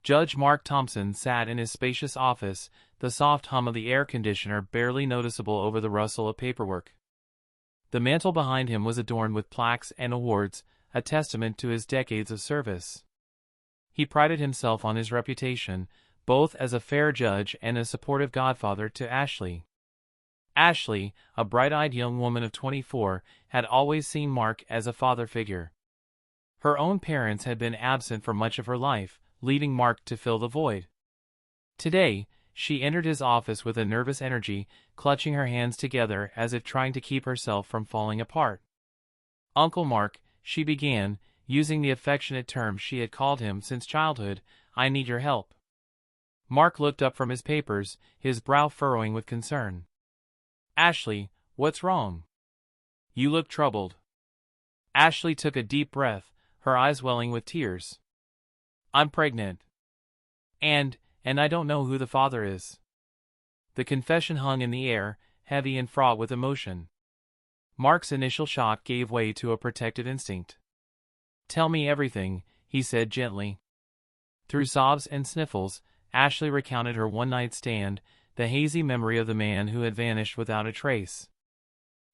Judge Mark Thompson sat in his spacious office, the soft hum of the air conditioner barely noticeable over the rustle of paperwork. The mantel behind him was adorned with plaques and awards, a testament to his decades of service. He prided himself on his reputation, both as a fair judge and a supportive godfather to Ashley. Ashley, a bright-eyed young woman of 24, had always seen Mark as a father figure. Her own parents had been absent for much of her life, leaving Mark to fill the void. Today, she entered his office with a nervous energy, clutching her hands together as if trying to keep herself from falling apart. "Uncle Mark," she began, using the affectionate term she had called him since childhood, "I need your help." Mark looked up from his papers, his brow furrowing with concern. "Ashley, what's wrong? You look troubled." Ashley took a deep breath, her eyes welling with tears. "I'm pregnant. And I don't know who the father is." The confession hung in the air, heavy and fraught with emotion. Mark's initial shock gave way to a protective instinct. "Tell me everything," he said gently. Through sobs and sniffles, Ashley recounted her one-night stand, the hazy memory of the man who had vanished without a trace.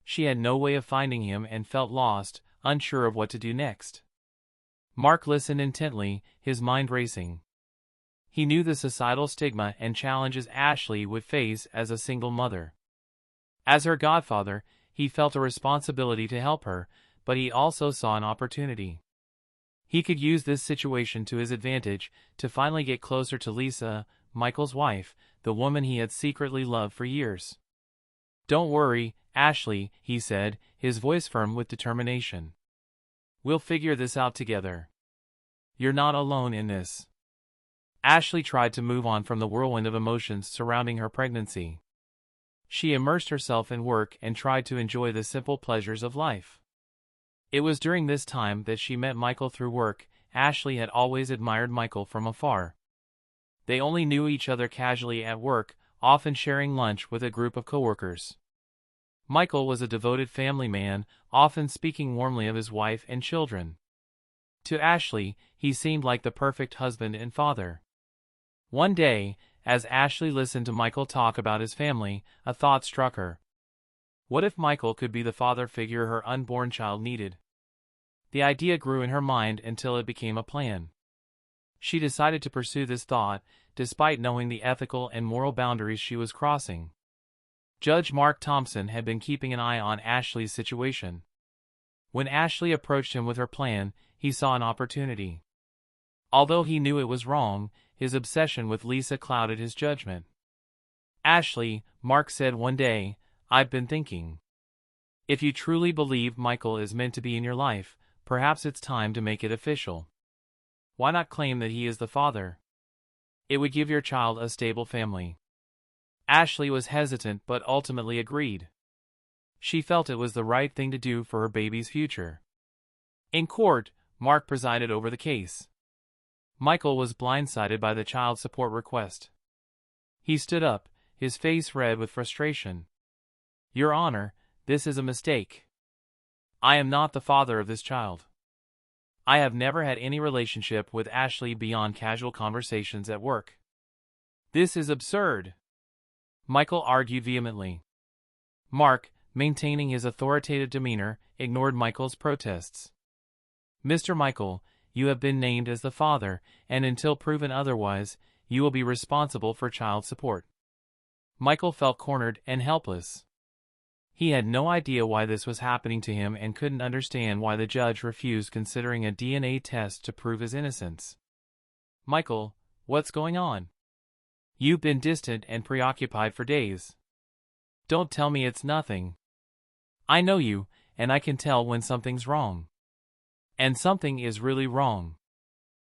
She had no way of finding him and felt lost, unsure of what to do next. Mark listened intently, his mind racing. He knew the societal stigma and challenges Ashley would face as a single mother. As her godfather, he felt a responsibility to help her, but he also saw an opportunity. He could use this situation to his advantage to finally get closer to Lisa, Michael's wife, the woman he had secretly loved for years. "Don't worry, Ashley," he said, his voice firm with determination. "We'll figure this out together. You're not alone in this." Ashley tried to move on from the whirlwind of emotions surrounding her pregnancy. She immersed herself in work and tried to enjoy the simple pleasures of life. It was during this time that she met Michael through work. Ashley had always admired Michael from afar. They only knew each other casually at work, often sharing lunch with a group of coworkers. Michael was a devoted family man, often speaking warmly of his wife and children. To Ashley, he seemed like the perfect husband and father. One day, as Ashley listened to Michael talk about his family, a thought struck her. What if Michael could be the father figure her unborn child needed? The idea grew in her mind until it became a plan. She decided to pursue this thought, despite knowing the ethical and moral boundaries she was crossing. Judge Mark Thompson had been keeping an eye on Ashley's situation. When Ashley approached him with her plan, he saw an opportunity. Although he knew it was wrong, his obsession with Lisa clouded his judgment. "Ashley," Mark said one day, "I've been thinking. If you truly believe Michael is meant to be in your life, perhaps it's time to make it official. Why not claim that he is the father? It would give your child a stable family." Ashley was hesitant but ultimately agreed. She felt it was the right thing to do for her baby's future. In court, Mark presided over the case. Michael was blindsided by the child support request. He stood up, his face red with frustration. "Your Honor, this is a mistake. I am not the father of this child. I have never had any relationship with Ashley beyond casual conversations at work." "This is absurd," Michael argued vehemently. Mark, maintaining his authoritative demeanor, ignored Michael's protests. "Mr. Michael, you have been named as the father, and until proven otherwise, you will be responsible for child support." Michael felt cornered and helpless. He had no idea why this was happening to him and couldn't understand why the judge refused considering a DNA test to prove his innocence. "Michael, what's going on? You've been distant and preoccupied for days. Don't tell me it's nothing. I know you, and I can tell when something's wrong. And something is really wrong."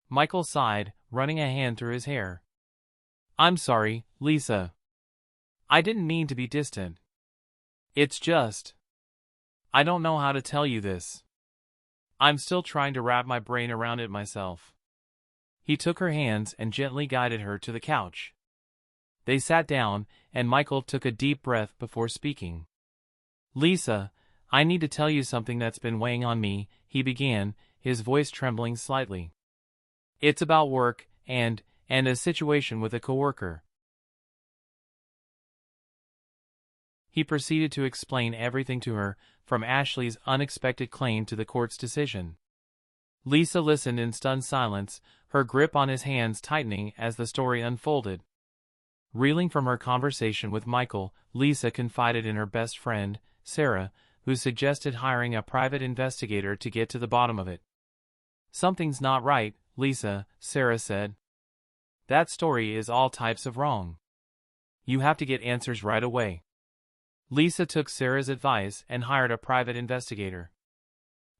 Michael sighed, running a hand through his hair. "I'm sorry, Lisa. I didn't mean to be distant. It's just, I don't know how to tell you this. I'm still trying to wrap my brain around it myself." He took her hands and gently guided her to the couch. They sat down, and Michael took a deep breath before speaking. "Lisa, I need to tell you something that's been weighing on me," he began, his voice trembling slightly. "It's about work, and and a situation with a coworker. He proceeded to explain everything to her, from Ashley's unexpected claim to the court's decision. Lisa listened in stunned silence, her grip on his hands tightening as the story unfolded. Reeling from her conversation with Michael, Lisa confided in her best friend, Sarah, who suggested hiring a private investigator to get to the bottom of it. "Something's not right, Lisa," Sarah said. "That story is all types of wrong. You have to get answers right away." Lisa took Sarah's advice and hired a private investigator.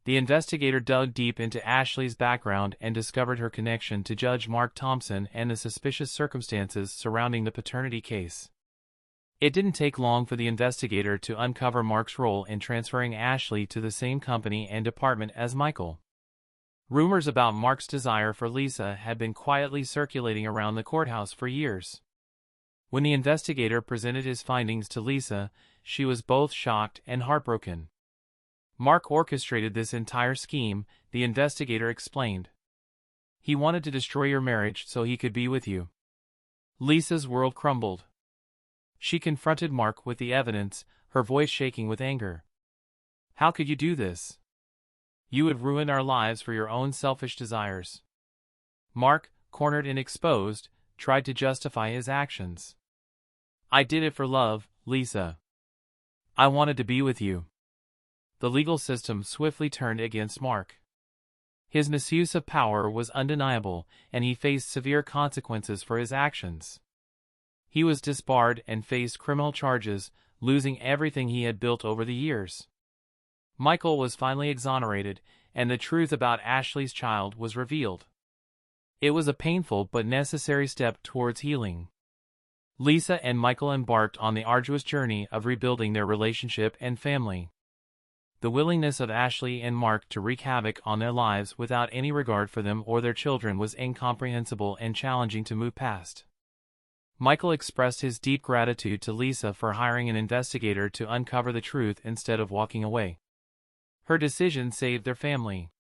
The investigator dug deep into Ashley's background and discovered her connection to Judge Mark Thompson and the suspicious circumstances surrounding the paternity case. It didn't take long for the investigator to uncover Mark's role in transferring Ashley to the same company and department as Michael. Rumors about Mark's desire for Lisa had been quietly circulating around the courthouse for years. When the investigator presented his findings to Lisa, she was both shocked and heartbroken. "Mark orchestrated this entire scheme," the investigator explained. "He wanted to destroy your marriage so he could be with you." Lisa's world crumbled. She confronted Mark with the evidence, her voice shaking with anger. "How could you do this? You would ruin our lives for your own selfish desires." Mark, cornered and exposed, tried to justify his actions. "I did it for love, Lisa. I wanted to be with you." The legal system swiftly turned against Mark. His misuse of power was undeniable, and he faced severe consequences for his actions. He was disbarred and faced criminal charges, losing everything he had built over the years. Michael was finally exonerated, and the truth about Ashley's child was revealed. It was a painful but necessary step towards healing. Lisa and Michael embarked on the arduous journey of rebuilding their relationship and family. The willingness of Ashley and Mark to wreak havoc on their lives without any regard for them or their children was incomprehensible and challenging to move past. Michael expressed his deep gratitude to Lisa for hiring an investigator to uncover the truth instead of walking away. Her decision saved their family.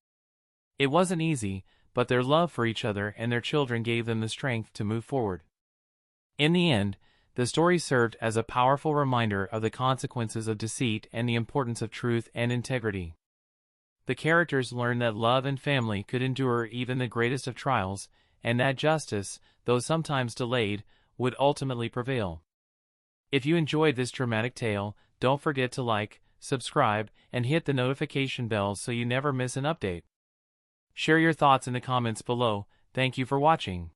It wasn't easy, but their love for each other and their children gave them the strength to move forward. In the end, the story served as a powerful reminder of the consequences of deceit and the importance of truth and integrity. The characters learned that love and family could endure even the greatest of trials, and that justice, though sometimes delayed, would ultimately prevail. If you enjoyed this dramatic tale, don't forget to like, subscribe, and hit the notification bell so you never miss an update. Share your thoughts in the comments below. Thank you for watching.